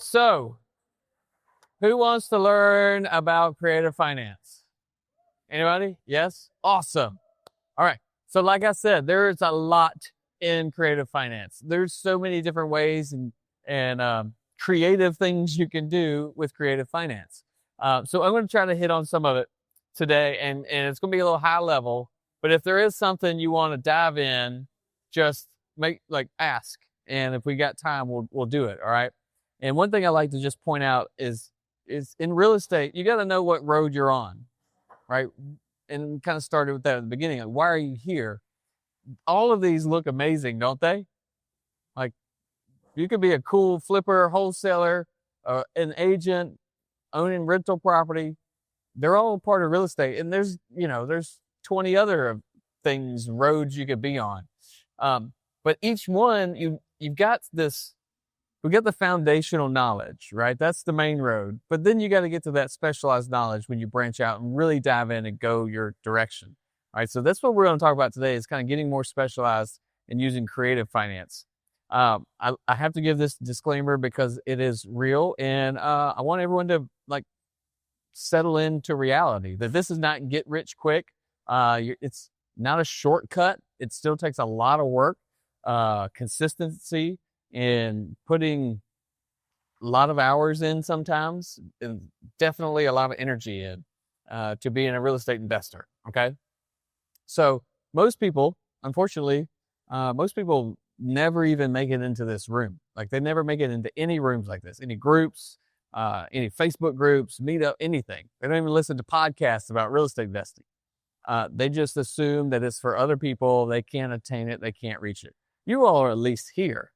So, who wants to learn about creative finance? Anybody? Yes? Awesome. All right. So like I said, there's a lot in creative finance. There's so many different ways and creative things you can do with creative finance. So I'm going to try to hit on some of it today, and it's going to be a little high level. But if there is something you want to dive in, just ask, and if we got time, we'll do it. All right. And one thing I like to just point out is in real estate, you got to know what road you're on, right? And kind of started with that at the beginning. Like, why are you here? All of these look amazing, don't they? Like, you could be a cool flipper, wholesaler, an agent, owning rental property. They're all part of real estate. And there's 20 other things, roads you could be on. But each one, you've got this, we get the foundational knowledge, right? That's the main road. But then you got to get to that specialized knowledge when you branch out and really dive in and go your direction. All right. So that's what we're going to talk about today, is kind of getting more specialized and using creative finance. I have to give this disclaimer because it is real, and I want everyone to settle into reality that this is not get rich quick. It's not a shortcut. It still takes a lot of work, consistency, and putting a lot of hours in sometimes, and definitely a lot of energy in to being a real estate investor. Okay. So most people, unfortunately, never even make it into this room. Like, they never make it into any rooms like this, any groups, any Facebook groups, meetup, anything. They don't even listen to podcasts about real estate investing. They just assume that it's for other people. They can't attain it. They can't reach it. You all are at least here.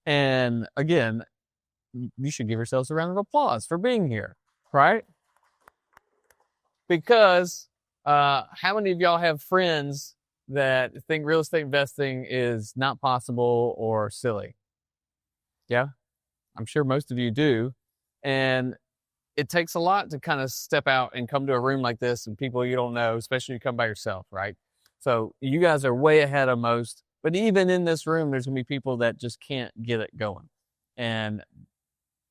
And again, you should give yourselves a round of applause for being here, right? Because how many of y'all have friends that think real estate investing is not possible or silly? Yeah, I'm sure most of you do. And it takes a lot to kind of step out and come to a room like this and people you don't know, especially if you come by yourself, right? So you guys are way ahead of most. But even in this room, there's going to be people that just can't get it going. And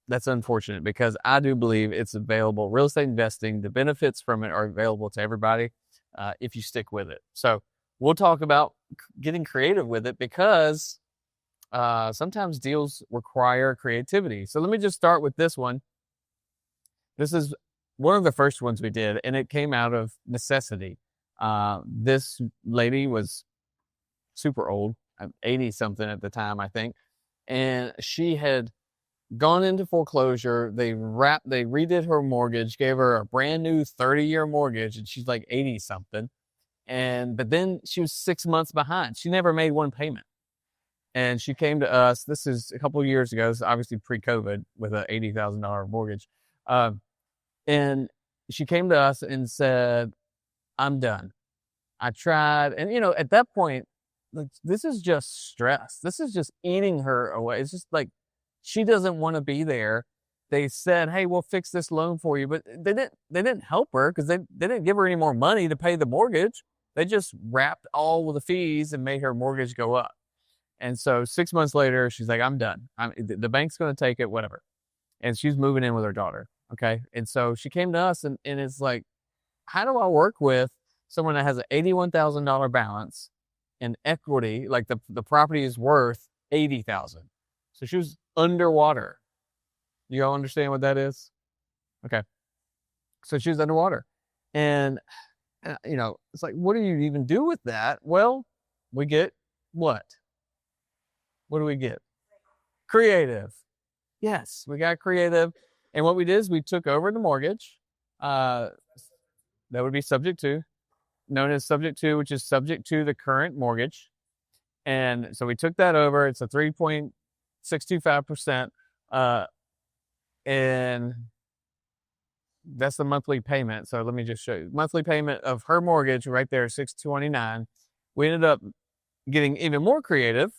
that's unfortunate, because I do believe it's available. Real estate investing, the benefits from it are available to everybody if you stick with it. So we'll talk about getting creative with it, because sometimes deals require creativity. So let me just start with this one. This is one of the first ones we did, and it came out of necessity. This lady was super old, 80 something at the time, I think. And she had gone into foreclosure. They redid her mortgage, gave her a brand new 30-year mortgage, and she's like 80 something. But then she was 6 months behind. She never made one payment. And she came to us. This is a couple of years ago, so obviously pre-COVID, with an $80,000 mortgage. And she came to us and said, I'm done. I tried. And, at that point, this is just stress. This is just eating her away. It's just like, she doesn't want to be there. They said, hey, we'll fix this loan for you. But they didn't help her, because they didn't give her any more money to pay the mortgage. They just wrapped all of the fees and made her mortgage go up. And so 6 months later, she's like, I'm done. The bank's going to take it, whatever. And she's moving in with her daughter. Okay. And so she came to us, and it's like, how do I work with someone that has an $81,000 balance in equity? Like, the property is worth $80,000. So she was underwater. You all understand what that is? Okay. So she was underwater. And, it's like, what do you even do with that? Well, we get what? What do we get? Creative. Yes, we got creative. And what we did is we took over the mortgage. That would be subject to, known as subject to, which is subject to the current mortgage. And so we took that over. It's a 3.625%. And that's the monthly payment. So let me just show you. Monthly payment of her mortgage right there, $629. We ended up getting even more creative,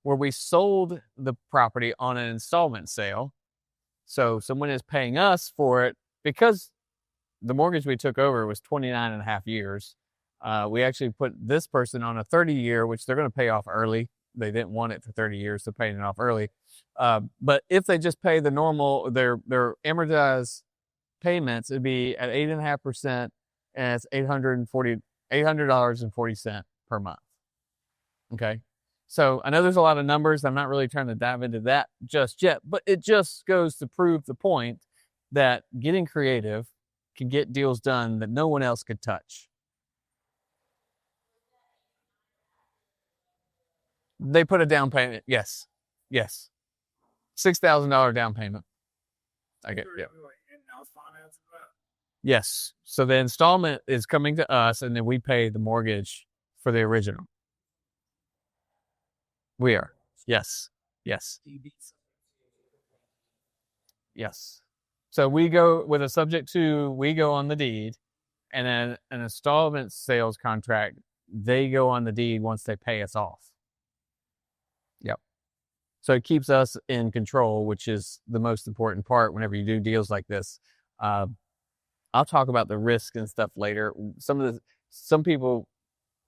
where we sold the property on an installment sale. So someone is paying us for it, because the mortgage we took over was 29 and a half years. We actually put this person on a 30-year, which they're going to pay off early. they didn't want it for 30 years, so paying it off early. But if they just pay the normal, their amortized payments, it'd be at 8.5%, and it's $800.40 per month. Okay. So I know there's a lot of numbers. I'm not really trying to dive into that just yet, but it just goes to prove the point that getting creative can get deals done that no one else could touch. They put a down payment. Yes. $6,000 down payment. I get, yeah. Yes. So the installment is coming to us, and then we pay the mortgage for the original. We are. Yes. So we go with a subject to, we go on the deed, and then an installment sales contract, they go on the deed once they pay us off. Yep. So it keeps us in control, which is the most important part whenever you do deals like this. I'll talk about the risk and stuff later. Some people,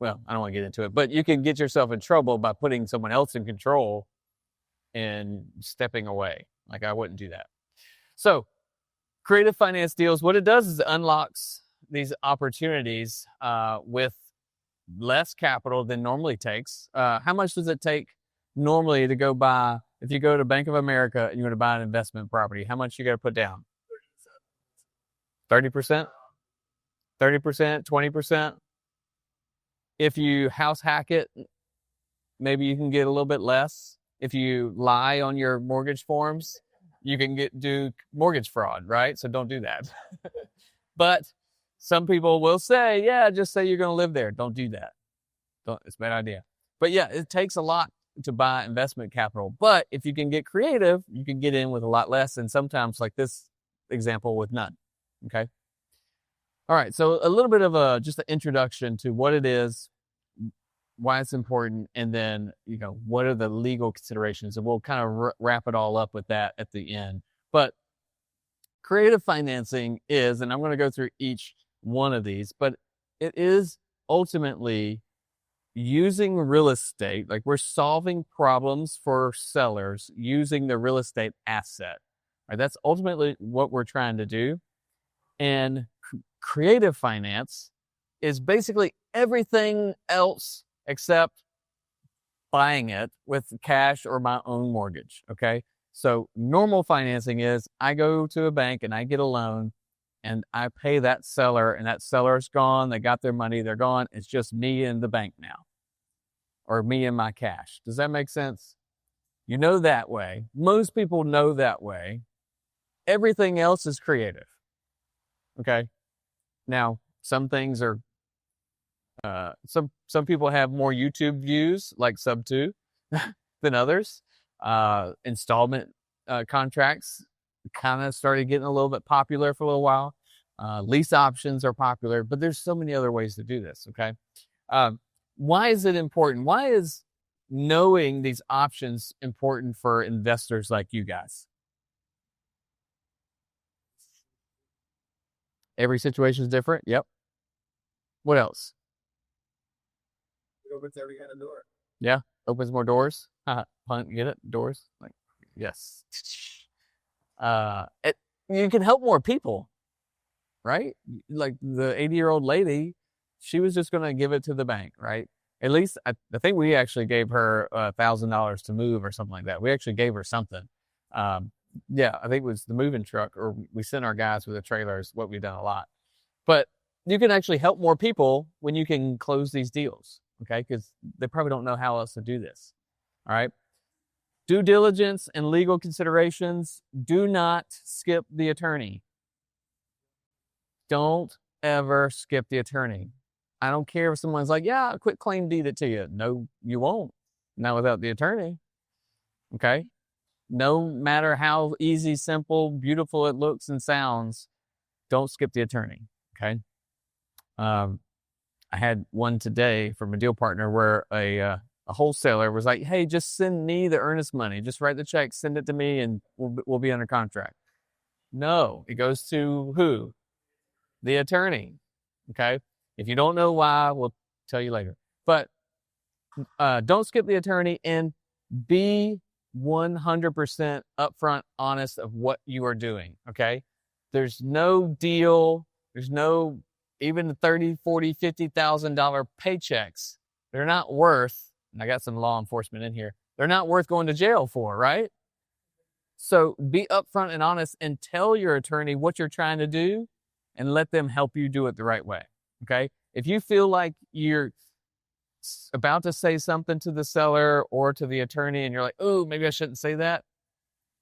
well, I don't want to get into it, but you can get yourself in trouble by putting someone else in control and stepping away. Like, I wouldn't do that. So creative finance deals, what it does is it unlocks these opportunities with less capital than normally takes. How much does it take normally to go buy, if you go to Bank of America and you're going to buy an investment property, how much you got to put down? 30%? 30%? 20%? If you house hack it, maybe you can get a little bit less. If you lie on your mortgage forms, you can do mortgage fraud, right? So don't do that. But some people will say, yeah, just say you're going to live there. Don't do that. It's a bad idea. But yeah, it takes a lot to buy investment capital. But if you can get creative, you can get in with a lot less, and sometimes, like this example, with none. Okay. All right. So a little bit of just an introduction to what it is, why it's important, and then, what are the legal considerations, and we'll kind of wrap it all up with that at the end. But creative financing is, and I'm going to go through each one of these, but it is ultimately using real estate, like we're solving problems for sellers using the real estate asset. Right? That's ultimately what we're trying to do. And creative finance is basically everything else except buying it with cash or my own mortgage. Okay. So normal financing is I go to a bank and I get a loan and I pay that seller, and that seller's gone. They got their money. They're gone. It's just me and the bank now, or me and my cash. Does that make sense? You know that way. Most people know that way. Everything else is creative. Okay. Now, some things are, some people have more YouTube views, like Sub2, than others. Installment contracts kind of started getting a little bit popular for a little while. Lease options are popular, but there's so many other ways to do this. Okay. Why is it important? Why is knowing these options important for investors like you guys? Every situation is different. Yep. What else? It opens every kind of door. Yeah. Opens more doors. Punt, get it? Doors. Like, yes. You can help more people, right? Like the 80-year-old lady, she was just going to give it to the bank, right? At least I think we actually gave her $1,000 to move or something like that. We actually gave her something. Yeah, I think it was the moving truck, or we sent our guys with the trailers, what we've done a lot. But you can actually help more people when you can close these deals, okay? Because they probably don't know how else to do this, all right? Due diligence and legal considerations. Do not skip the attorney. Don't ever skip the attorney. I don't care if someone's like, yeah, I'll quit claim deed it to you. No, you won't. Not without the attorney, okay? No matter how easy, simple, beautiful it looks and sounds, don't skip the attorney, okay? I had one today from a deal partner where a wholesaler was like, hey, just send me the earnest money. Just write the check, send it to me, and we'll be under contract. No, it goes to who? The attorney, okay? If you don't know why, we'll tell you later. But don't skip the attorney, and be 100% upfront honest of what you are doing. Okay. There's no deal. There's no even $30, $40, $50,000 paychecks. They're not worth, and I got some law enforcement in here. They're not worth going to jail for, right? So be upfront and honest and tell your attorney what you're trying to do and let them help you do it the right way. Okay. If you feel like you're about to say something to the seller or to the attorney and you're like, oh, maybe I shouldn't say that,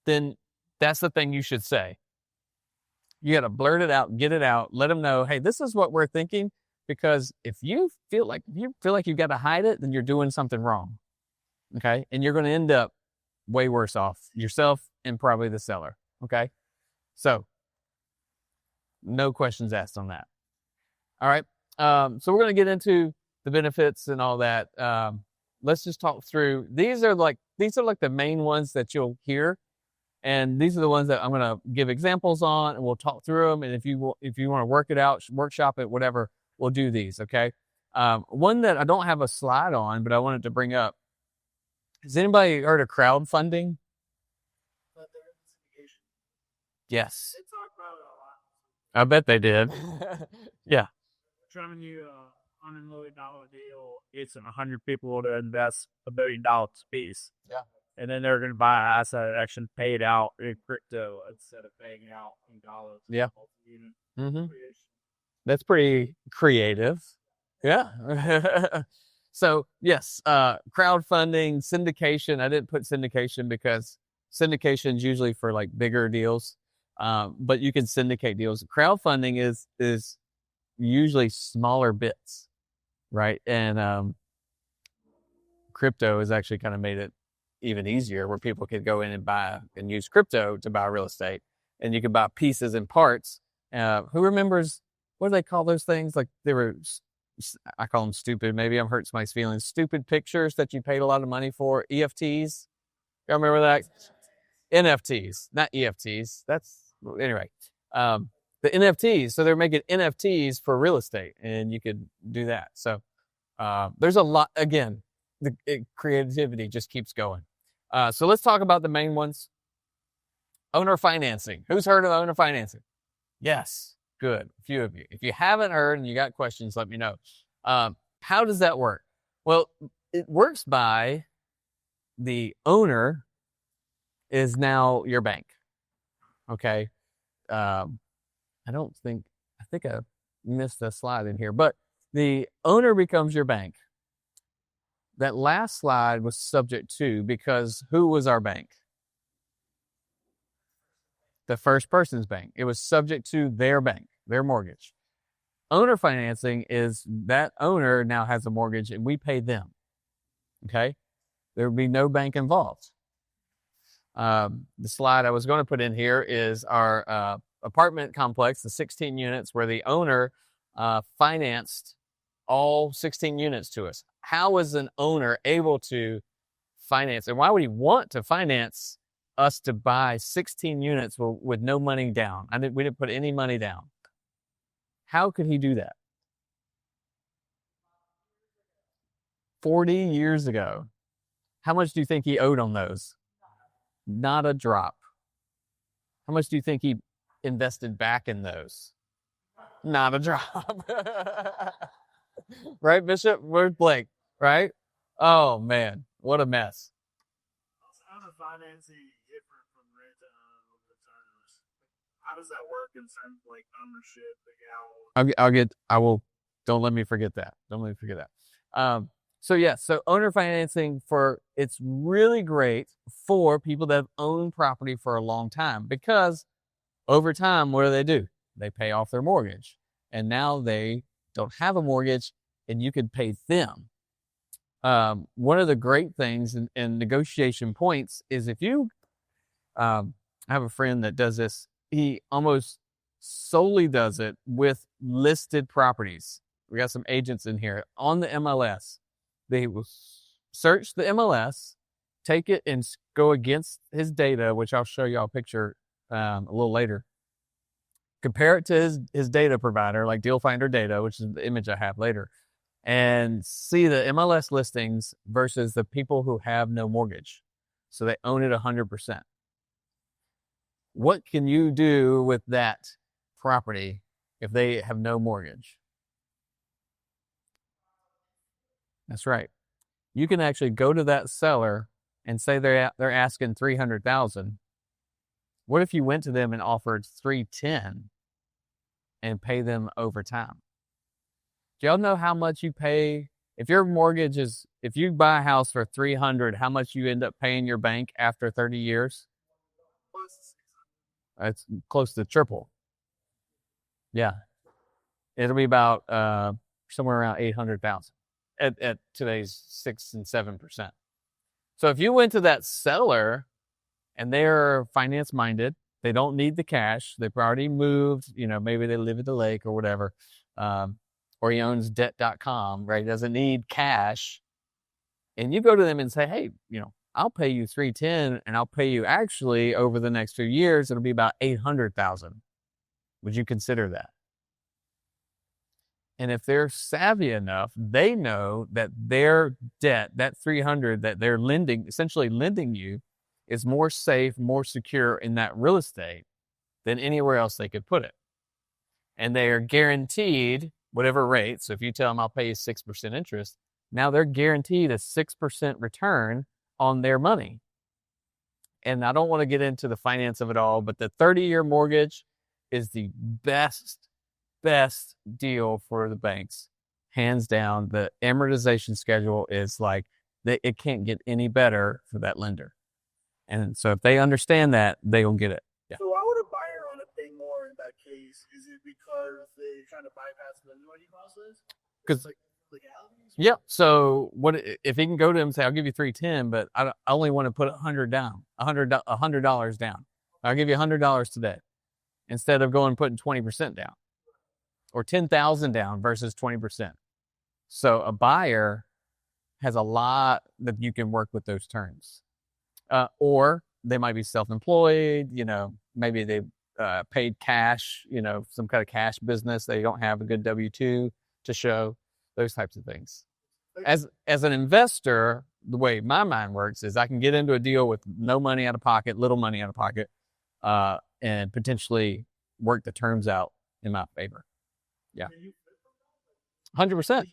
then that's the thing you should say. You got to blurt it out, get it out, let them know, hey, this is what we're thinking. Because if you feel like you've got to hide it, then you're doing something wrong. Okay. And you're going to end up way worse off, yourself and probably the seller. Okay. So no questions asked on that. All right. So we're going to get into the benefits and all that. Let's just talk through. These are like the main ones that you'll hear. And these are the ones that I'm going to give examples on, and we'll talk through them. And if you want to work it out, workshop it, whatever, we'll do these. Okay. One that I don't have a slide on, but I wanted to bring up. Has anybody heard of crowdfunding? Yes. They talk about it a lot. I bet they did. Yeah. Trying you $100 million deal. It's 100 people to invest $1 billion apiece. Yeah. And then they're going to buy an asset that actually paid out in crypto instead of paying out in dollars. Yeah. Mm-hmm. That's pretty creative. Yeah. So yes, crowdfunding, syndication. I didn't put syndication because syndication is usually for like bigger deals. But you can syndicate deals. Crowdfunding is usually smaller bits, right? And crypto has actually kind of made it even easier, where people could go in and buy and use crypto to buy real estate, and you can buy pieces and parts. Who remembers, what do they call those things? Like I call them stupid. Maybe I'm hurting somebody's feelings. Stupid pictures that you paid a lot of money for. EFTs. Y'all remember that? NFTs, not EFTs. Anyway. The NFTs. So they're making NFTs for real estate, and you could do that. So there's a lot. Again, the creativity just keeps going. So let's talk about the main ones. Owner financing. Who's heard of owner financing? Yes. Good. A few of you. If you haven't heard and you got questions, let me know. How does that work? Well, it works by the owner is now your bank. Okay. I think I missed a slide in here, but the owner becomes your bank. That last slide was subject to, because who was our bank? The first person's bank. It was subject to their bank, their mortgage. Owner financing is that owner now has a mortgage and we pay them. Okay. There would be no bank involved. The slide I was going to put in here is our apartment complex, the 16 units, where the owner financed all 16 units to us. How is an owner able to finance, and why would he want to finance us to buy 16 units with no money down? We didn't put any money down. How could he do that? 40 years ago. How much do you think he owed on those? Not a drop. How much do you think he invested back in those? Not a drop. Right, Bishop? Where's Blake? Right? Oh, man. What a mess. How does financing different from rent to own over the terms? How does that work in terms of like ownership? Don't let me forget that. So owner financing it's really great for people that have owned property for a long time, because over time, what do? They pay off their mortgage, and now they don't have a mortgage, and you could pay them. One of the great things in negotiation points is if you, I have a friend that does this. He almost solely does it with listed properties. We got some agents in here on the MLS. They will search the MLS, take it and go against his data, which I'll show y'all a picture a little later. Compare it to his data provider, like Deal Finder Data, which is the image I have later. and see the MLS listings versus the people who have no mortgage. So they own it 100%. What can you do with that property if they have no mortgage? That's right. You can actually go to that seller and say they're asking $300,000. What if you went to them and offered $310,000 and pay them over time? Do y'all know how much you pay? If your mortgage is, if you buy a house for $300,000, how much you end up paying your bank after 30 years? It's close to triple. Yeah. It'll be about somewhere around $800,000 at today's 6 and 7%. So if you went to that seller and they're finance minded, they don't need the cash, they've already moved, maybe they live at the lake or whatever, or he owns debt.com, right? He doesn't need cash. And you go to them and say, hey, I'll pay you $310,000 and I'll pay you actually over the next few years, it'll be about $800,000. Would you consider that? And if they're savvy enough, they know that their debt, that $300,000 that they're essentially lending you, is more safe, more secure in that real estate than anywhere else they could put it. And they are guaranteed whatever rate. So if you tell them I'll pay you 6% interest, now they're guaranteed a 6% return on their money. And I don't want to get into the finance of it all, but the 30-year mortgage is the best deal for the banks. Hands down, the amortization schedule is like, it can't get any better for that lender. And so if they understand that, they will get it. Yeah. So why would a buyer want to pay more in that case? Is it because they're trying to bypass the underwriting process? Because legalities? Yeah. So what if he can go to him and say, I'll give you $310,000, but I only want to put $100 down, $100 down. I'll give you $100 today instead of going and putting 20% down or $10,000 down versus 20%. So a buyer has a lot that you can work with those terms. Or they might be self-employed, maybe they paid cash, some kind of cash business. They don't have a good W-2 to show, those types of things. As an investor, the way my mind works is I can get into a deal with no money out of pocket, little money out of pocket, and potentially work the terms out in my favor. Yeah. 100%.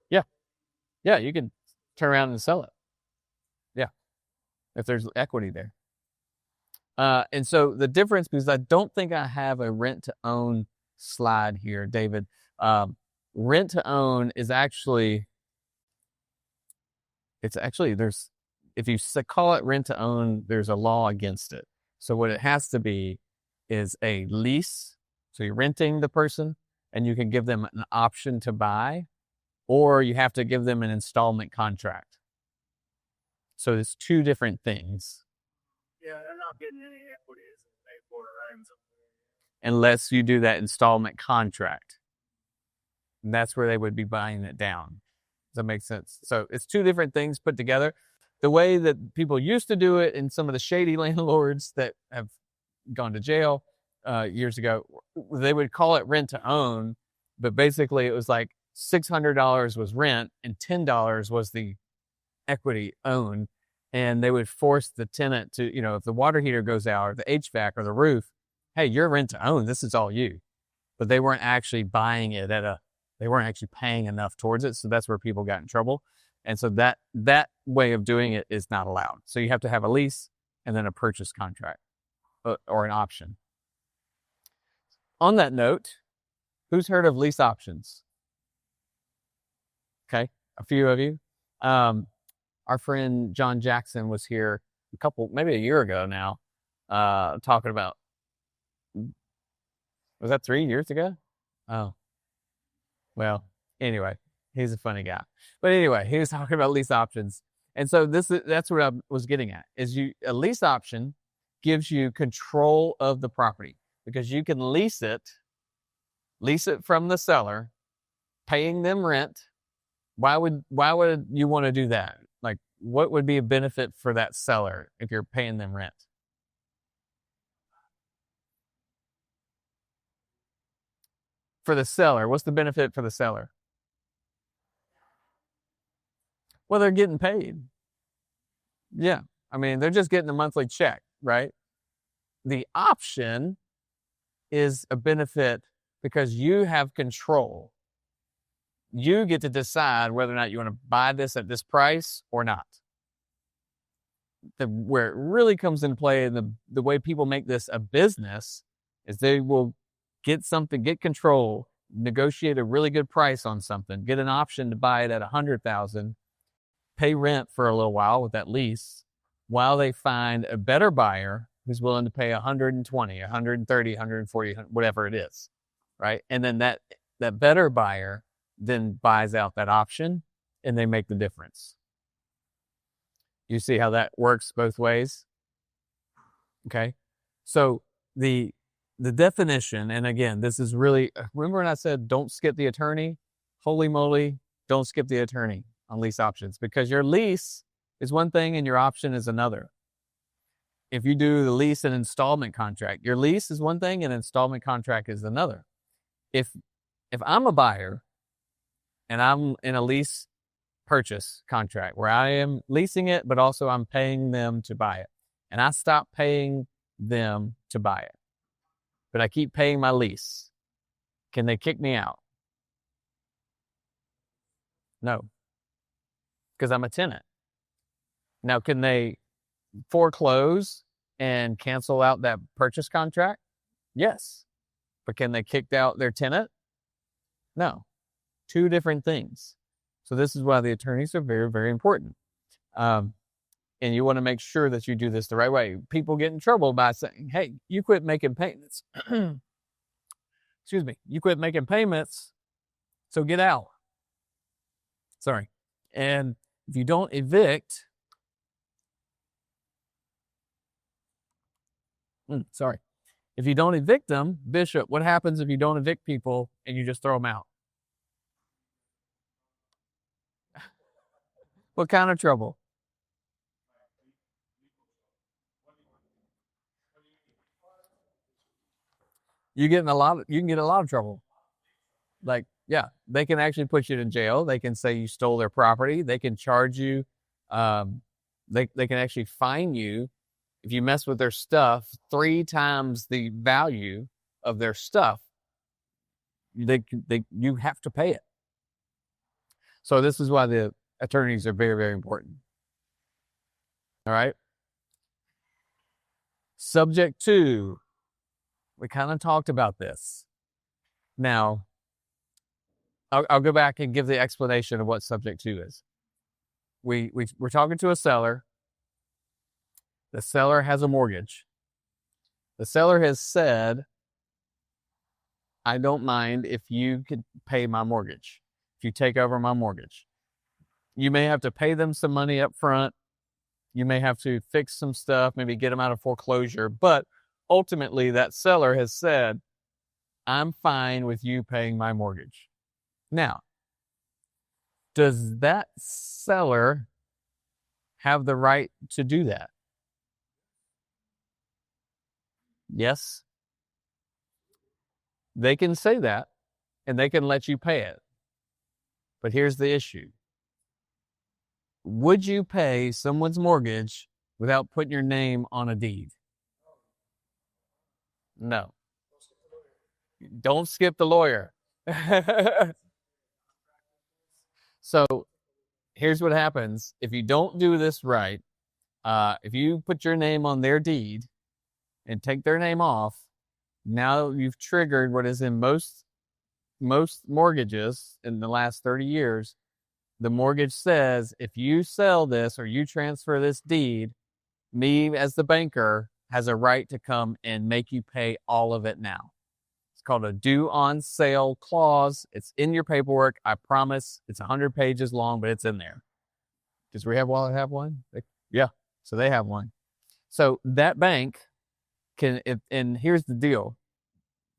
Yeah. Yeah. You can turn around and sell it. Yeah. If there's equity there. And so the difference, because I don't think I have a rent to own slide here, David. Rent to own is actually, if you call it rent to own, there's a law against it. So what it has to be is a lease. So you're renting the person and you can give them an option to buy, or you have to give them an installment contract. So it's two different things. Yeah, they're not getting any equity as they pay for it, right? Unless you do that installment contract. And that's where they would be buying it down. Does that make sense? So it's two different things put together. The way that people used to do it, and some of the shady landlords that have gone to jail years ago, they would call it rent to own, but basically it was like $600 was rent and $10 was the equity owned. And they would force the tenant to, if the water heater goes out or the HVAC or the roof, hey, you're rent to own. This is all you. But they weren't actually buying it they weren't actually paying enough towards it. So that's where people got in trouble. And so that way of doing it is not allowed. So you have to have a lease and then a purchase contract or an option. On that note, who's heard of lease options? Okay, a few of you. Our friend John Jackson was here maybe a year ago now, talking about, was that 3 years ago? Oh, well, anyway, he's a funny guy. But anyway, he was talking about lease options. And so that's what I was getting at, is a lease option gives you control of the property because you can lease it from the seller, paying them rent. Why would you want to do that? Like, what would be a benefit for that seller if you're paying them rent? For the seller, what's the benefit for the seller? Well, they're getting paid. Yeah. I mean, they're just getting a monthly check, right? The option is a benefit because you have control. You get to decide whether or not you want to buy this at this price or not. Where it really comes into play, and the way people make this a business is they will get control, negotiate a really good price on something, get an option to buy it at $100,000, pay rent for a little while with that lease, while they find a better buyer who's willing to pay 120, 130, 140, whatever it is, right? And then that better buyer then buys out that option, and they make the difference. You see how that works both ways? Okay. So the definition, and again, this is really, remember when I said don't skip the attorney? Holy moly, don't skip the attorney on lease options, because your lease is one thing and your option is another. If you do the lease and installment contract, your lease is one thing and installment contract is another. If I'm a buyer and I'm in a lease purchase contract where I am leasing it, but also I'm paying them to buy it, and I stop paying them to buy it, but I keep paying my lease, can they kick me out? No, because I'm a tenant. Now, can they foreclose and cancel out that purchase contract? Yes. But can they kick out their tenant? No. Two different things. So this is why the attorneys are very, very important. And you want to make sure that you do this the right way. People get in trouble by saying, hey, you quit making payments. Excuse me. You quit making payments, so get out. Sorry. And if you don't evict, if you don't evict them, Bishop, what happens if you don't evict people and you just throw them out? What kind of trouble? You can get a lot of trouble. Like, yeah, they can actually put you in jail. They can say you stole their property. They can charge you. They can actually fine you if you mess with their stuff 3 times the value of their stuff. You have to pay it. So this is why the attorneys are very, very important. All right. Subject to, we kind of talked about this. Now, I'll go back and give the explanation of what subject to is. We're talking to a seller. The seller has a mortgage. The seller has said, I don't mind if you could pay my mortgage, if you take over my mortgage. You may have to pay them some money up front. You may have to fix some stuff, maybe get them out of foreclosure. But ultimately, that seller has said, I'm fine with you paying my mortgage. Now, does that seller have the right to do that? Yes. They can say that, and they can let you pay it. But here's the issue. Would you pay someone's mortgage without putting your name on a deed? No. Don't skip the lawyer. So here's what happens. If you don't do this right, if you put your name on their deed and take their name off, now you've triggered what is in most mortgages in the last 30 years. The mortgage says, if you sell this or you transfer this deed, me as the banker has a right to come and make you pay all of it now. It's called a due on sale clause. It's in your paperwork. I promise. It's 100 pages long, but it's in there. Does Rehab have one? Yeah. So they have one. So that bank can, and here's the deal.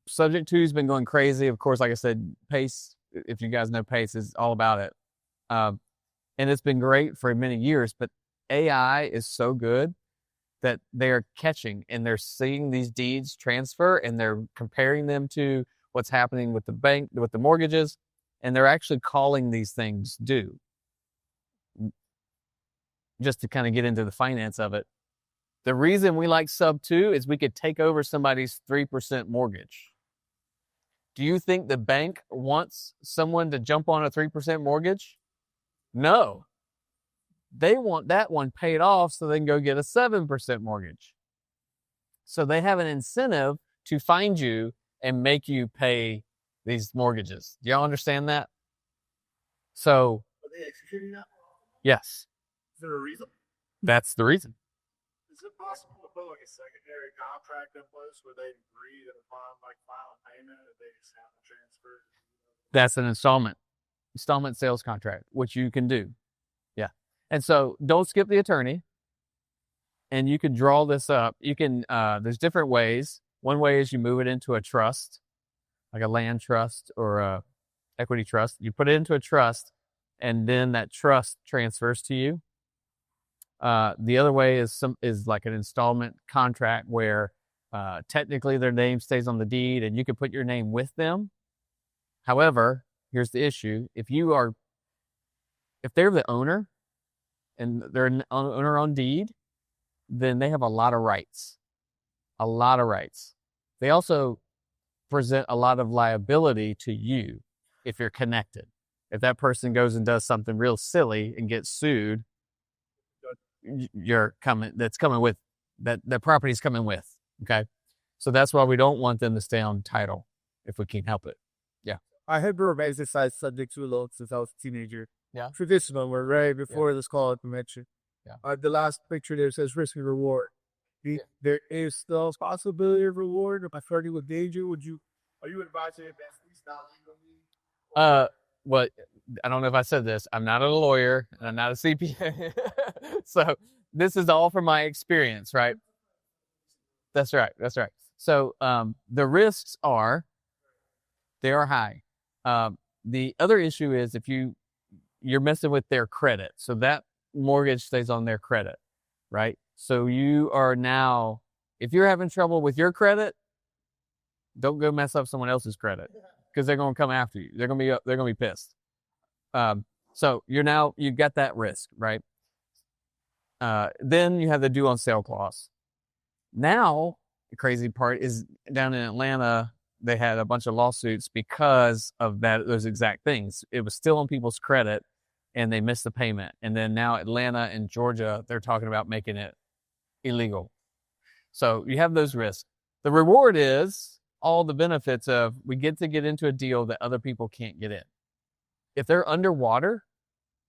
Subject to has been going crazy. Of course, like I said, PACE, if you guys know PACE, is all about it. And it's been great for many years, but AI is so good that they're catching and they're seeing these deeds transfer and they're comparing them to what's happening with the bank, with the mortgages, and they're actually calling these things due. just to kind of get into the finance of it. The reason we like sub 2 is we could take over somebody's 3% mortgage. Do you think the bank wants someone to jump on a 3% mortgage? No. They want that one paid off so they can go get a 7% mortgage. So they have an incentive to find you and make you pay these mortgages. Do y'all understand that? So, Are they executing that? yes, Is there a reason? that's the reason. Is it possible to put like a secondary contract in place where they agree that upon like final payment that they just have to transfer? That's an installment sales contract, which you can do. Yeah. And so don't skip the attorney. And you can draw this up. You can, there's different ways. One way is you move it into a trust, like a land trust or a equity trust. You put it into a trust, and then that trust transfers to you. The other way is like an installment contract where technically their name stays on the deed, and you can put your name with them. However, here's the issue: if they're the owner and they're an owner on deed, then they have a lot of rights. A lot of rights. They also present a lot of liability to you if you're connected. If that person goes and does something real silly and gets sued, that's coming with that property's coming with. Okay. So that's why we don't want them to stay on title if we can help it. Yeah. I had been exercise subject to a loan since I was a teenager. Yeah. Traditional one, right? Before this call I mentioned. Yeah. The last picture there says risk and reward. There is still a possibility of reward. If I flirting with danger, are you advising investors not legally? Well, I don't know if I said this. I'm not a lawyer and I'm not a CPA. So this is all from my experience, right? That's right. So the risks are high. The other issue is if you're messing with their credit. So that mortgage stays on their credit, right? So you are now, if you're having trouble with your credit, don't go mess up someone else's credit because they're going to come after you. They're going to be pissed. So you've got that risk, right? Then you have the due on sale clause. Now, the crazy part is down in Atlanta, they had a bunch of lawsuits because of those exact things. It was still on people's credit and they missed the payment. And then now Atlanta and Georgia, they're talking about making it illegal. So you have those risks. The reward is all the benefits of we get to get into a deal that other people can't get in. If they're underwater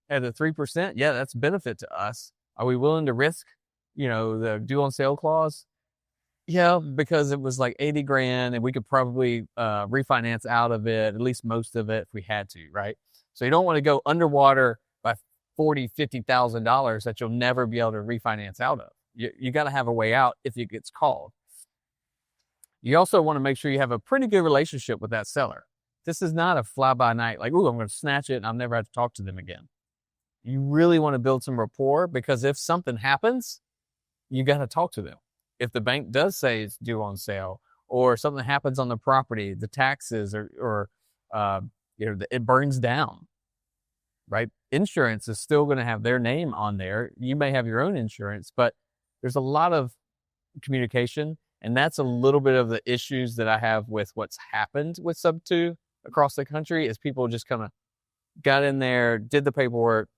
at a 3%, yeah, that's a benefit to us. Are we willing to risk, the due on sale clause? Yeah, because it was like 80 grand and we could probably refinance out of it, at least most of it if we had to, right? So you don't want to go underwater by $40,000, $50,000 that you'll never be able to refinance out of. You got to have a way out if it gets called. You also want to make sure you have a pretty good relationship with that seller. This is not a fly-by-night, like, ooh, I'm going to snatch it and I'll never have to talk to them again. You really want to build some rapport because if something happens, you got to talk to them. If the bank does say it's due on sale or something happens on the property, the taxes or it burns down, right? Insurance is still going to have their name on there. You may have your own insurance, but there's a lot of communication. And that's a little bit of the issues that I have with what's happened with sub 2 across the country is people just kind of got in there, did the paperwork,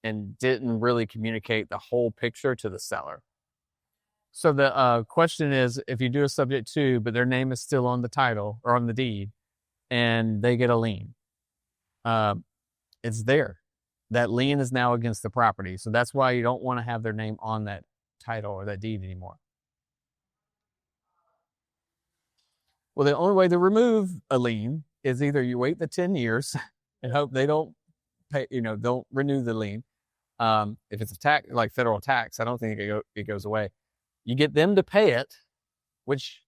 and didn't really communicate the whole picture to the seller. So the question is, if you do a subject to, but their name is still on the title or on the deed, and they get a lien, it's there. That lien is now against the property. So that's why you don't want to have their name on that title or that deed anymore. Well, the only way to remove a lien is either you wait the 10 years and hope they don't pay, don't renew the lien. If it's a tax, like federal tax, I don't think it goes away. You get them to pay it, which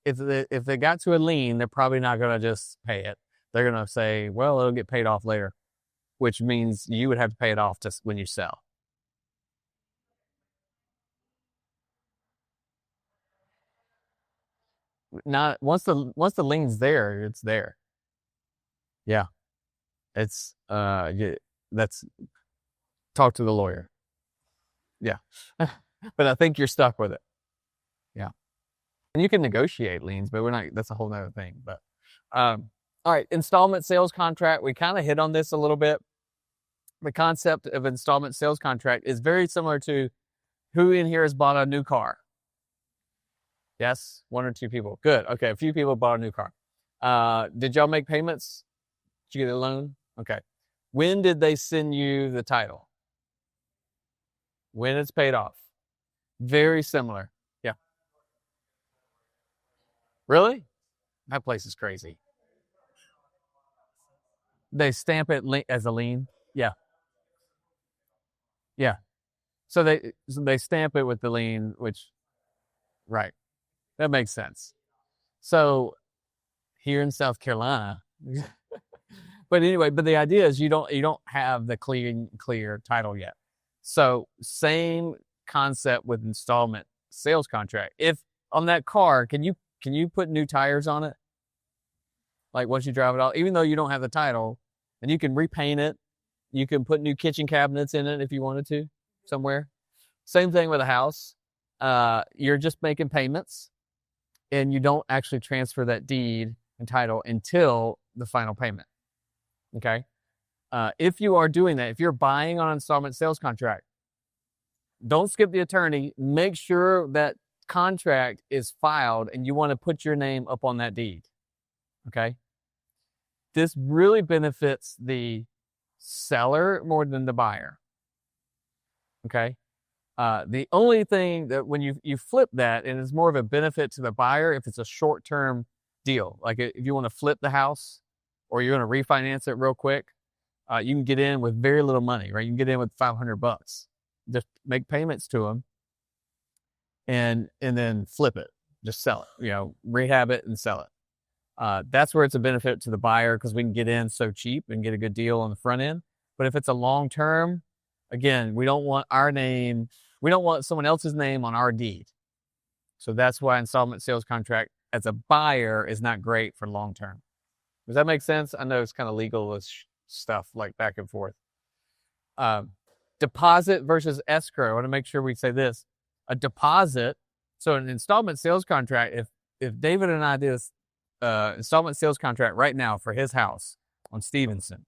if they got to a lien, they're probably not going to just pay it. They're going to say, well, it'll get paid off later, which means you would have to pay it off just when you sell. Not once the lien's there, it's there. Yeah. It's that's talk to the lawyer. Yeah. But I think you're stuck with it. Yeah. And you can negotiate liens, but that's a whole nother thing. But, all right. Installment sales contract. We kind of hit on this a little bit. The concept of installment sales contract is very similar to who in here has bought a new car? Yes? 1 or 2 people. Good. Okay. A few people bought a new car. Did y'all make payments? Did you get a loan? Okay. When did they send you the title? When it's paid off. Very similar. Yeah. Really? That place is crazy. They stamp it as a lien. Yeah. Yeah. So they stamp it with the lien, which, right. That makes sense. So here in South Carolina, but anyway, but the idea is you don't have the clear title yet. So same concept with installment sales contract. If on that car, can you put new tires on it? Like once you drive it out, even though you don't have the title, and you can repaint it, you can put new kitchen cabinets in it if you wanted to somewhere. Same thing with a house. You're just making payments, and you don't actually transfer that deed and title until the final payment. Okay. If you are doing that, if you're buying on an installment sales contract, don't skip the attorney. Make sure that contract is filed and you want to put your name up on that deed. Okay. This really benefits the seller more than the buyer. Okay. The only thing that when you flip that, and it's more of a benefit to the buyer if it's a short-term deal, like if you want to flip the house or you're going to refinance it real quick, you can get in with very little money, right? You can get in with $500. Just make payments to them and then flip it, just sell it, rehab it and sell it. That's where it's a benefit to the buyer because we can get in so cheap and get a good deal on the front end. But if it's a long-term, again, we don't want our name. We don't want someone else's name on our deed. So that's why installment sales contract as a buyer is not great for long-term. Does that make sense? I know it's kind of legal-ish stuff like back and forth. Deposit versus escrow. I want to make sure we say this. A deposit, so an installment sales contract, if David and I did an installment sales contract right now for his house on Stevenson,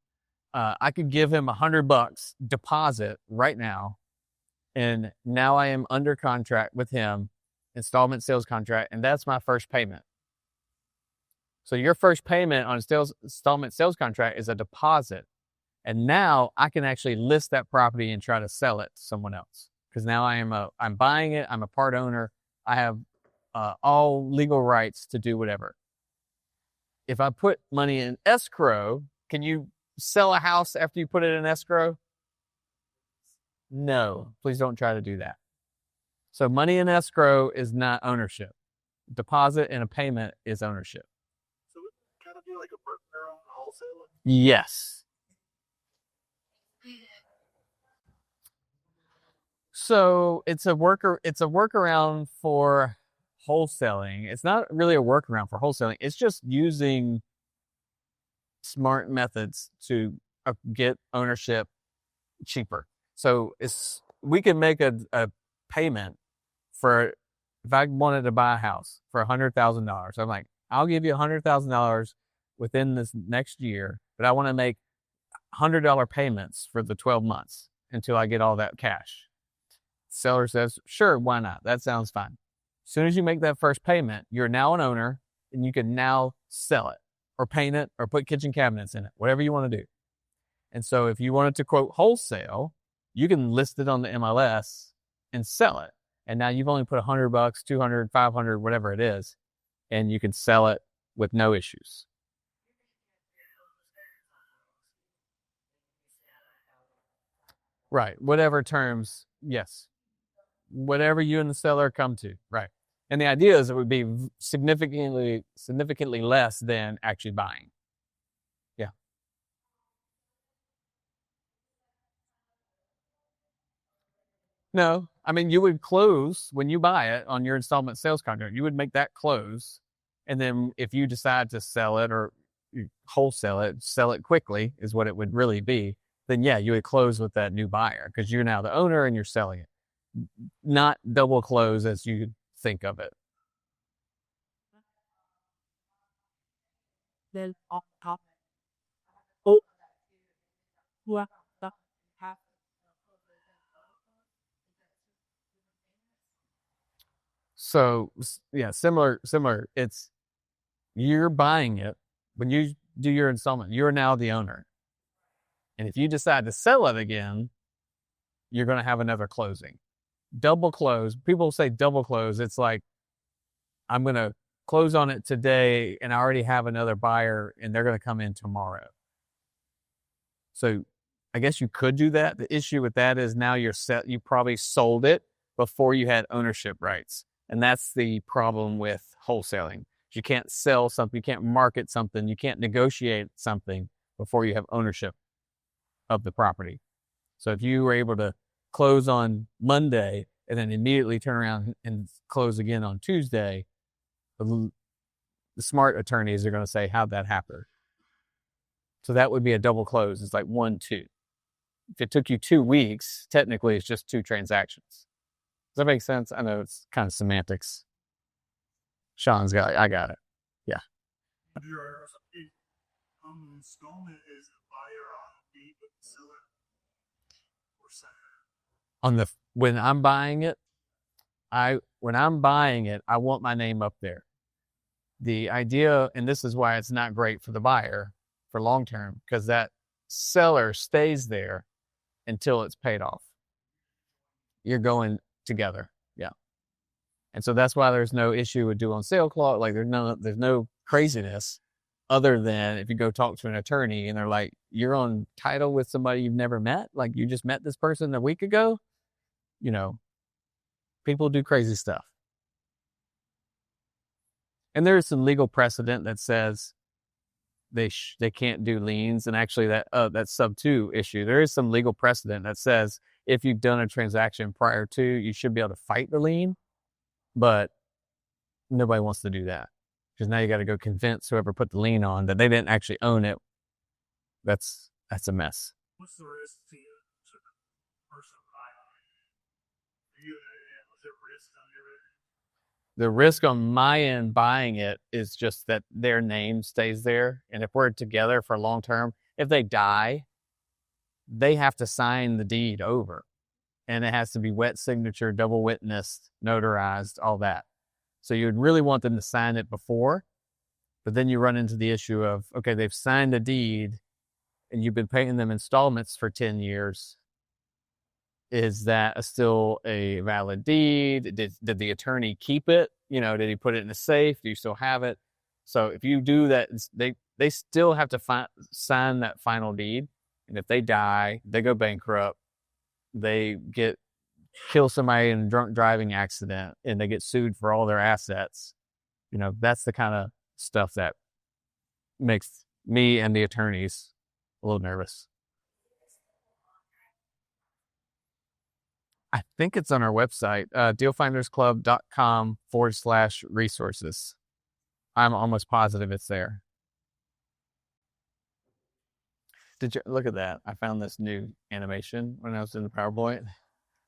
I could give him $100 deposit right now, and now I am under contract with him, installment sales contract, and that's my first payment. So your first payment on a installment sales contract is a deposit, and now I can actually list that property and try to sell it to someone else because now I'm buying it. I'm a part owner. I have all legal rights to do whatever. If I put money in escrow, can you sell a house after you put it in escrow? No, please don't try to do that. So money in escrow is not ownership. Deposit and a payment is ownership. So we kind of do like a broker on wholesaling. Yes. So it's a workaround for wholesaling. It's not really a workaround for wholesaling. It's just using smart methods to get ownership cheaper. So we can make a payment for, if I wanted to buy a house for $100,000, I'm like, I'll give you $100,000 within this next year, but I want to make $100 payments for the 12 months until I get all that cash. Seller says, sure, why not? That sounds fine. As soon as you make that first payment, you're now an owner and you can now sell it or paint it or put kitchen cabinets in it, whatever you want to do. And so if you wanted to quote wholesale, you can list it on the MLS and sell it. And now you've only put $100, $200, $500, whatever it is, and you can sell it with no issues. Right. Whatever terms, yes. Whatever you and the seller come to. Right. And the idea is it would be significantly less than actually buying. Yeah. No, I mean, you would close when you buy it on your installment sales contract. You would make that close. And then if you decide to sell it or wholesale it, sell it quickly is what it would really be. Then yeah, you would close with that new buyer because you're now the owner and you're selling it. not double close as you think of it. Then off top. Oh. So yeah, similar. It's you're buying it. When you do your installment, you're now the owner. And if you decide to sell it again, you're going to have another closing. Double close. People say double close. It's like, I'm going to close on it today and I already have another buyer and they're going to come in tomorrow. So I guess you could do that. The issue with that is now you probably sold it before you had ownership rights. And that's the problem with wholesaling. You can't sell something, you can't market something, you can't negotiate something before you have ownership of the property. So if you were able to close on Monday and then immediately turn around and close again on Tuesday, the smart attorneys are going to say, how'd that happen? So that would be a double close. It's like 1-2. If it took you 2 weeks, technically it's just 2 transactions. Does that make sense? I know it's kind of semantics. Sean's got it. I got it. Yeah. Your installment is a buyer on a deed with the seller or seller. When I'm buying it, I want my name up there. The idea, and this is why it's not great for the buyer for long term, because that seller stays there until it's paid off. You're going together. Yeah. And so that's why there's no issue with due on sale clause. Like there's no craziness other than if you go talk to an attorney and they're like, you're on title with somebody you've never met. Like you just met this person a week ago. You know, people do crazy stuff. And there is some legal precedent that says they can't do liens. And actually that's sub 2 issue. There is some legal precedent that says if you've done a transaction prior to, you should be able to fight the lien. But nobody wants to do that because now you got to go convince whoever put the lien on that they didn't actually own it. That's a mess. What's the risk to you? To the person buying it? Was there risk on your end? The risk on my end buying it is just that their name stays there. And if we're together for long term, if they die, they have to sign the deed over. And it has to be wet signature, double witnessed, notarized, all that. So you would really want them to sign it before, but then you run into the issue of, okay, they've signed the deed and you've been paying them installments for 10 years. Is that still a valid deed? Did the attorney keep it? You know, did he put it in a safe? Do you still have it? So if you do that, they still have to sign that final deed. And if they die, they go bankrupt, they kill somebody in a drunk driving accident and they get sued for all their assets. You know, that's the kind of stuff that makes me and the attorneys a little nervous. I think it's on our website, dealfindersclub.com/resources. I'm almost positive it's there. Did you look at that? I found this new animation when I was in the PowerPoint.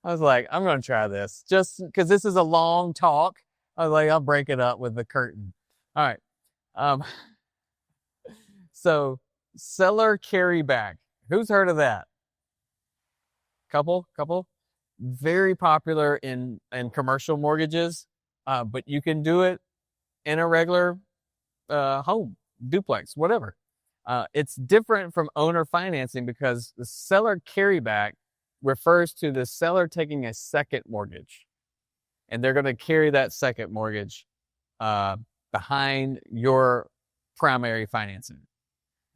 I was like, I'm going to try this just because this is a long talk. I was like, I'll break it up with the curtain. All right. So seller carryback. Who's heard of that? Couple. Very popular in commercial mortgages, but you can do it in a regular home, duplex, whatever. It's different from owner financing because the seller carryback refers to the seller taking a second mortgage, and they're going to carry that second mortgage behind your primary financing.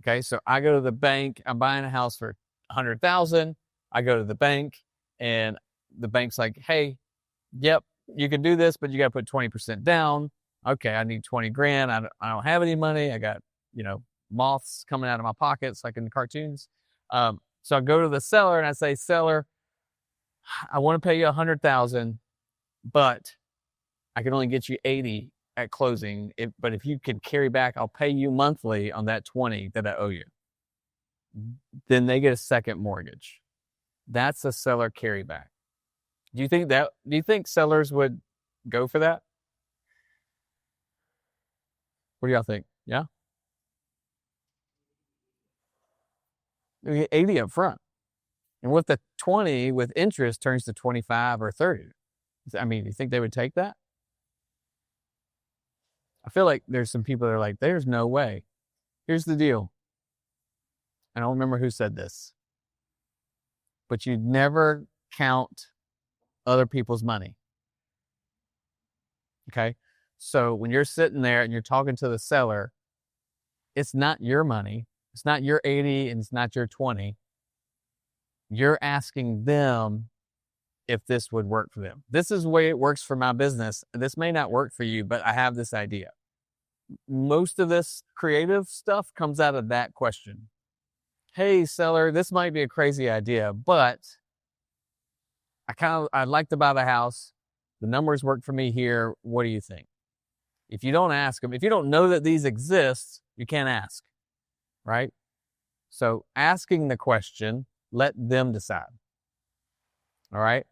Okay, so I go to the bank. I'm buying a house for $100,000. I go to the bank, and the bank's like, "Hey, yep, you can do this, but you got to put 20% down." Okay, I need 20 grand. I don't have any money. I got moths coming out of my pockets like in the cartoons. So I go to the seller and I say, "Seller, I want to pay you 100,000, but I can only get you 80 at closing. But if you can carry back, I'll pay you monthly on that 20 that I owe you." Then they get a second mortgage. That's a seller carryback. Do you think sellers would go for that? What do y'all think? Yeah? We get 80 up front. And what the 20 with interest turns to 25 or 30? I mean, you think they would take that? I feel like there's some people that are like, there's no way. Here's the deal. I don't remember who said this, but you never count other people's money. Okay? So when you're sitting there and you're talking to the seller, it's not your money. It's not your 80 and it's not your 20. You're asking them if this would work for them. This is the way it works for my business. This may not work for you, but I have this idea. Most of this creative stuff comes out of that question. Hey, seller, this might be a crazy idea, but I'd like to buy the house. The numbers work for me here. What do you think? If you don't ask them, if you don't know that these exist, you can't ask, right? So asking the question, let them decide. All right?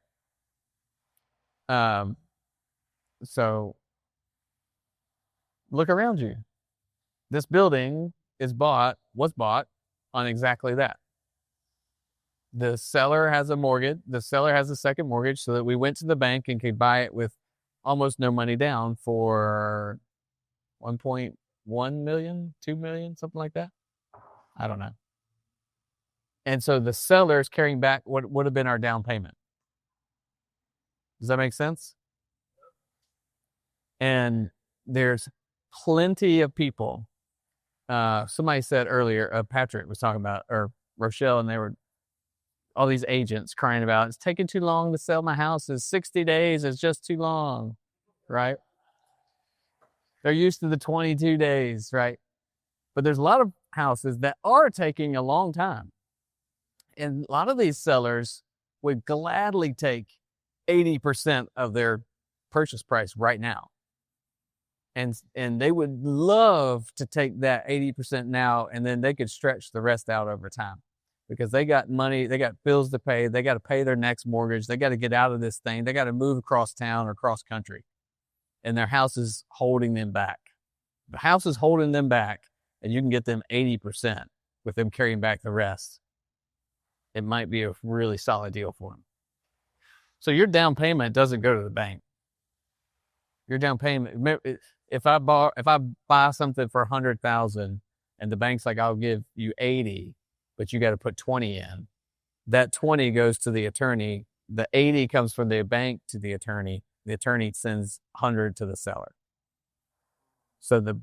So look around you. This building was bought on exactly that. The seller has a mortgage. The seller has a second mortgage so that we went to the bank and could buy it with almost no money down for 1.1 million, 2 million, something like that. I don't know. And so the seller is carrying back what would have been our down payment. Does that make sense? And there's plenty of people. Somebody said earlier, Patrick was talking about, or Rochelle, and they were all these agents crying about, it's taking too long to sell my house. It's 60 days. It's just too long, right? They're used to the 22 days, right? But there's a lot of houses that are taking a long time. And a lot of these sellers would gladly take 80% of their purchase price right now. And they would love to take that 80% now, and then they could stretch the rest out over time. Because they got money, they got bills to pay, they got to pay their next mortgage, they got to get out of this thing, they got to move across town or cross country. And their house is holding them back. The house is holding them back, and you can get them 80% with them carrying back the rest. It might be a really solid deal for them. So your down payment doesn't go to the bank. Your down payment, if I buy something for $100,000 and the bank's like, I'll give you 80, but you got to put 20 in. That 20 goes to the attorney. The 80 comes from the bank to the attorney. The attorney sends 100 to the seller. So the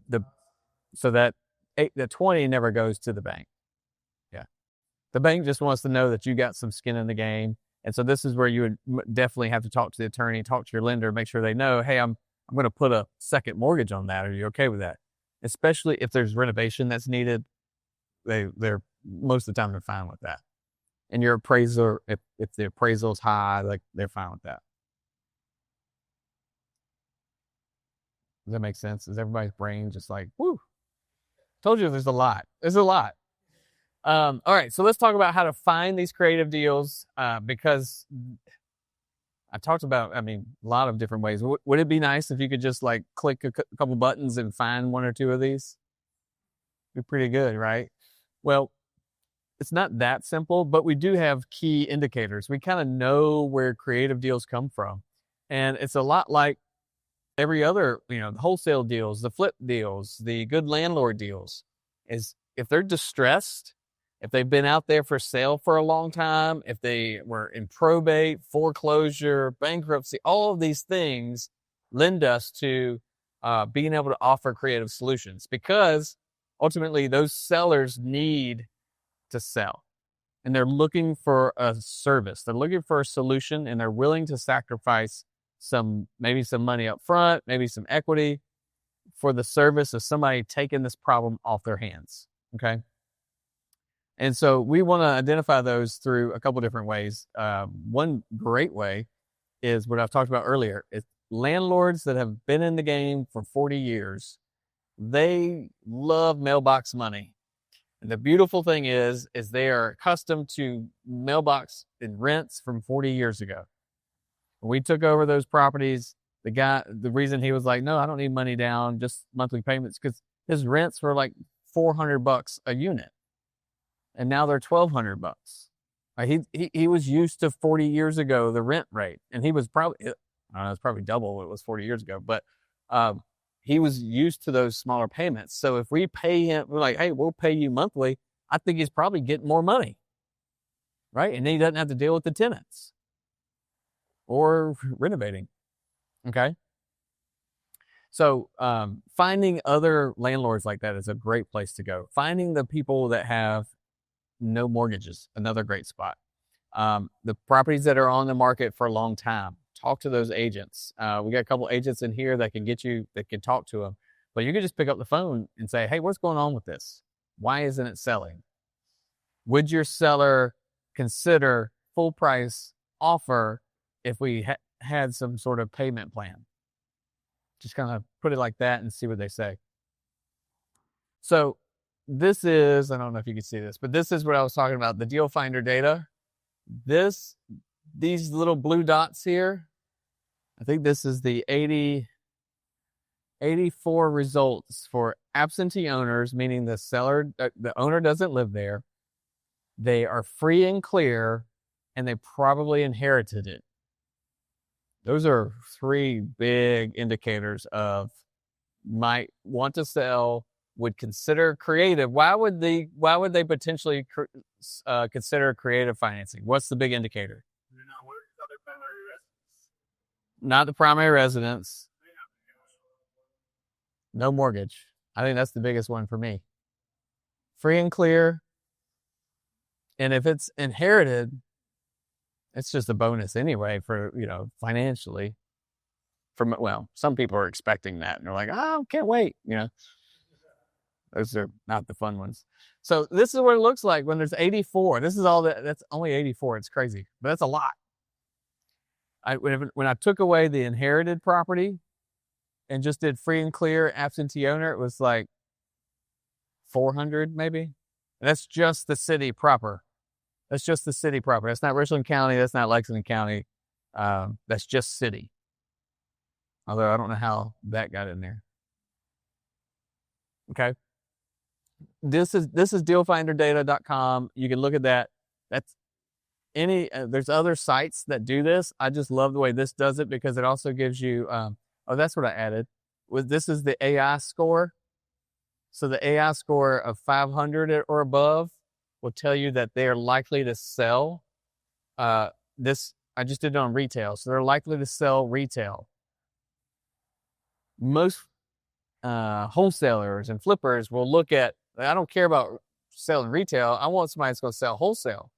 20 never goes to the bank. Yeah. The bank just wants to know that you got some skin in the game. And so this is where you would definitely have to talk to the attorney, talk to your lender, make sure they know, hey, I'm going to put a second mortgage on that. Are you okay with that? Especially if there's renovation that's needed, they're most of the time they're fine with that. And your appraiser, if the appraisal is high, like they're fine with that. Does that make sense? Is everybody's brain just like, whoo? Told you there's a lot. There's a lot. All right, so let's talk about how to find these creative deals, because I talked about, a lot of different ways. Would it be nice if you could just like click a couple buttons and find one or two of these? Be pretty good, right? Well, it's not that simple, but we do have key indicators. We kind of know where creative deals come from. And it's a lot like every other, the wholesale deals, the flip deals, the good landlord deals, is if they're distressed, if they've been out there for sale for a long time, if they were in probate, foreclosure, bankruptcy, all of these things lend us to being able to offer creative solutions, because ultimately those sellers need to sell and they're looking for a service. They're looking for a solution, and they're willing to sacrifice maybe some money up front, maybe some equity for the service of somebody taking this problem off their hands. Okay. And so we want to identify those through a couple different ways. One great way is what I've talked about earlier. It's landlords that have been in the game for 40 years. They love mailbox money. And the beautiful thing is they are accustomed to mailbox and rents from 40 years ago. When we took over those properties, the reason he was like, no, I don't need money down, just monthly payments, because his rents were like $400 a unit, and now they're $1,200. He was used to 40 years ago the rent rate, and he was probably, I don't know, it's probably double what it was 40 years ago, but he was used to those smaller payments. So if we pay him, we're like, hey, we'll pay you monthly, I think he's probably getting more money, right? And then he doesn't have to deal with the tenants or renovating. Okay. So finding other landlords like that is a great place to go. Finding the people that have no mortgages, another great spot. The properties that are on the market for a long time, talk to those agents. We got a couple agents in here that can talk to them, but you can just pick up the phone and say, hey, what's going on with this? Why isn't it selling? Would your seller consider full price offer if we had some sort of payment plan? Just kind of put it like that and see what they say. So this is, I don't know if you can see this, but this is what I was talking about, the deal finder data. These little blue dots here, I think this is the 84 results for absentee owners, meaning the owner doesn't live there. They are free and clear, and they probably inherited it. Those are 3 big indicators of might want to sell, would consider creative. Why would they potentially consider creative financing? What's the big indicator? They're not worried about their primary residence. Not the primary residence. No mortgage. I think that's the biggest one for me. Free and clear. And if it's inherited, it's just a bonus anyway for, financially. Some people are expecting that and they're like, oh, can't wait. Those are not the fun ones. So this is what it looks like when there's 84. This is that's only 84. It's crazy, but that's a lot. When I took away the inherited property and just did free and clear absentee owner, it was like 400 maybe. And that's just the city proper. That's just the city proper. That's not Richland County. That's not Lexington County. That's just city. Although I don't know how that got in there. Okay. This is dealfinderdata.com. You can look at that. There's other sites that do this. I just love the way this does it because it also gives you, that's what I added. This is the AI score. So the AI score of 500 or above will tell you that they are likely to sell. I just did it on retail. So they're likely to sell retail. Most wholesalers and flippers will look at, I don't care about selling retail. I want somebody that's going to sell wholesale.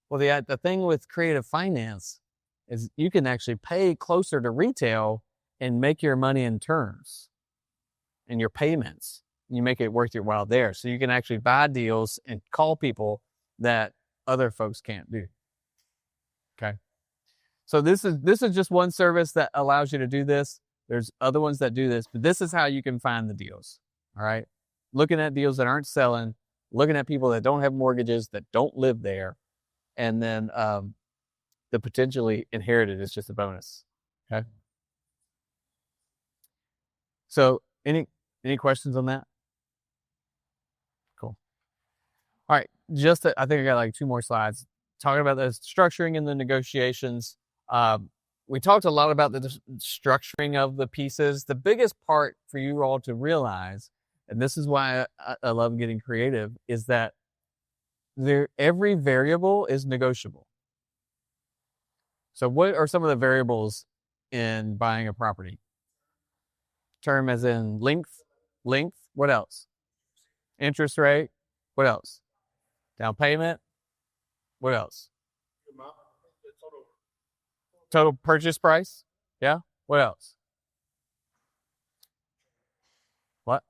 Well, the thing with creative finance is you can actually pay closer to retail and make your money in terms and your payments. You make it worth your while there. So you can actually buy deals and call people that other folks can't do. Okay. So this is just one service that allows you to do this. There's other ones that do this, but this is how you can find the deals. All right. Looking at deals that aren't selling, looking at people that don't have mortgages, that don't live there. And then the potentially inherited is just a bonus. Okay. So any questions on that? Cool. All right. I think I got like 2 more slides talking about the structuring and the negotiations. We talked a lot about the structuring of the pieces. The biggest part for you all to realize, and this is why I love getting creative, is that every variable is negotiable. So what are some of the variables in buying a property? Term as in length. What else? Interest rate. What else? Down payment. What else? Total purchase price. Yeah. What else? What?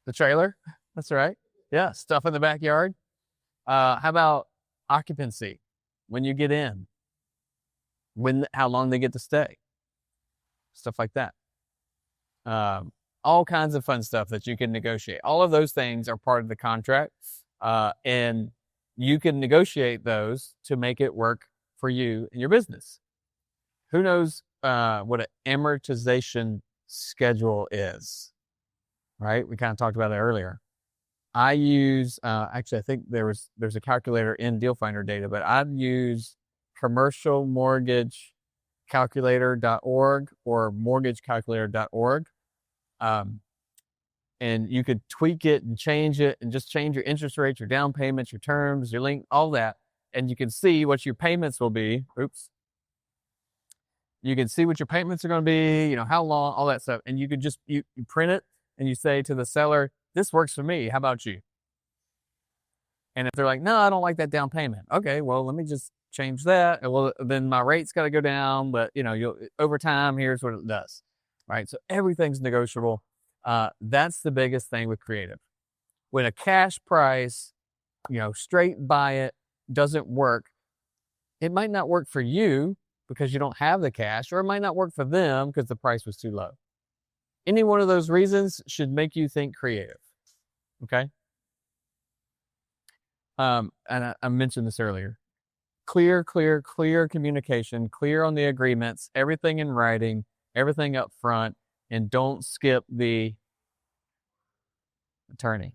The trailer. That's right. Yeah. Stuff in the backyard. How about occupancy? When you get in, how long they get to stay, stuff like that. All kinds of fun stuff that you can negotiate. All of those things are part of the contract, and you can negotiate those to make it work for you and your business. Who knows what an amortization schedule is? Right? We kind of talked about it earlier. I use actually I think there's a calculator in Deal Finder data, but I've used commercialmortgagecalculator.org or mortgagecalculator.org. And you could tweak it and change it and just change your interest rates, your down payments, your terms, your length, all that. And you can see what your payments will be. Oops. You can see what your payments are going to be, how long, all that stuff. And you could just, you print it and you say to the seller, this works for me. How about you? And if they're like, no, I don't like that down payment. Okay, well, let me just change that. Well, then my rate's got to go down, but you'll over time, here's what it does. Right? So everything's negotiable. That's the biggest thing with creative. When a cash price, straight buy it doesn't work, it might not work for you because you don't have the cash, or it might not work for them because the price was too low. Any one of those reasons should make you think creative. Okay? And I mentioned this earlier. Clear communication, clear on the agreements, everything in writing, everything up front, and don't skip the attorney.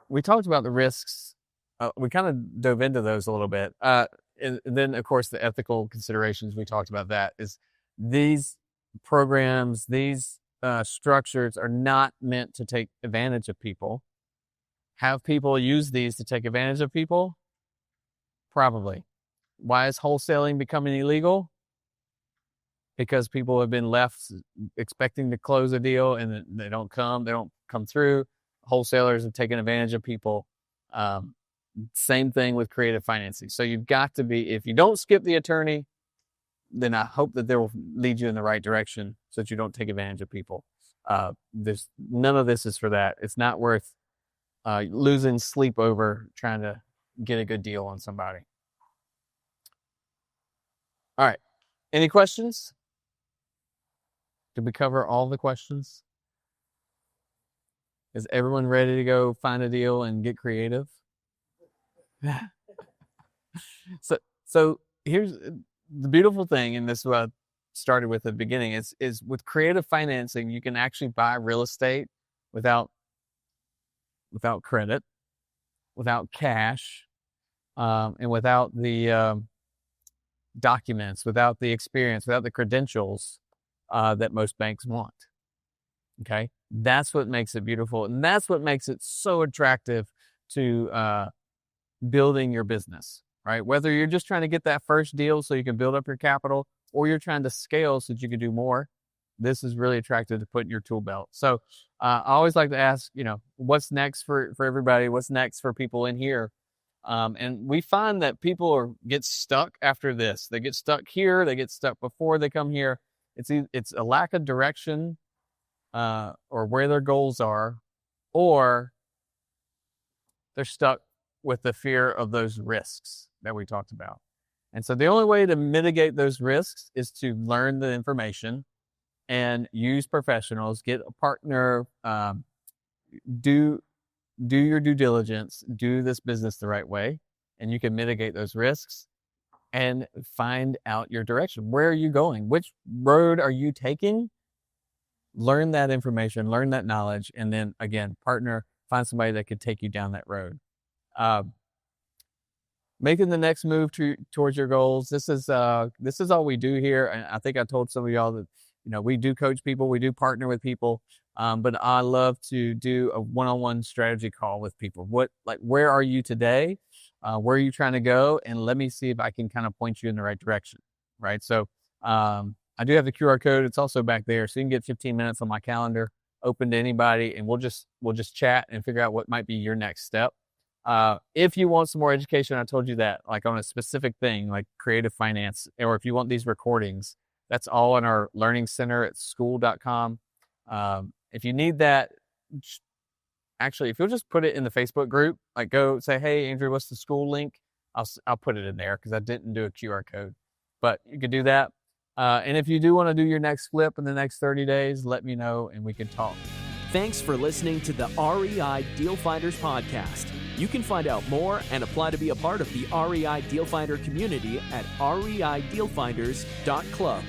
We talked about the risks. We kind of dove into those a little bit. And then, of course, the ethical considerations, we talked about that, is these programs, these structures are not meant to take advantage of people. Have people use these to take advantage of people? Probably. Why is wholesaling becoming illegal? Because people have been left expecting to close a deal and they don't come through. Wholesalers have taken advantage of people. Same thing with creative financing. So you've got to be, if you don't skip the attorney, then I hope that they will lead you in the right direction so that you don't take advantage of people. There's none of this is for that. It's not worth losing sleep over trying to get a good deal on somebody. All right. Any questions? Did we cover all the questions? Is everyone ready to go find a deal and get creative? So here's the beautiful thing, and this is what I started with at the beginning, is with creative financing, you can actually buy real estate without credit, without cash, and without the documents, without the experience, without the credentials that most banks want. Okay? That's what makes it beautiful, and that's what makes it so attractive to building your business, right? Whether you're just trying to get that first deal so you can build up your capital, or you're trying to scale so that you can do more, this is really attractive to put in your tool belt. So I always like to ask, what's next for everybody? What's next for people in here? And we find that people get stuck after this. They get stuck here. They get stuck before they come here. It's a lack of direction or where their goals are, or they're stuck with the fear of those risks that we talked about. And so the only way to mitigate those risks is to learn the information and use professionals, get a partner, do your due diligence, do this business the right way, and you can mitigate those risks and find out your direction. Where are you going? Which road are you taking? Learn that information, learn that knowledge, and then again, partner, find somebody that could take you down that road. Making the next move towards your goals. This is all we do here. And I think I told some of y'all that, we do coach people, we do partner with people. But I love to do a one-on-one strategy call with people. Where are you today? Where are you trying to go? And let me see if I can kind of point you in the right direction. Right. So, I do have the QR code. It's also back there. So you can get 15 minutes on my calendar, open to anybody, and we'll just chat and figure out what might be your next step. If you want some more education, I told you that, like on a specific thing, like creative finance, or if you want these recordings, that's all in our learning center at school.com. If you need that, actually, if you'll just put it in the Facebook group, like go say, hey, Andrew, what's the school link? I'll put it in there because I didn't do a QR code, but you could do that. And if you do want to do your next flip in the next 30 days, let me know and we can talk. Thanks for listening to the REI Deal Finders podcast. You can find out more and apply to be a part of the REI Deal Finder community at reidealfinders.club.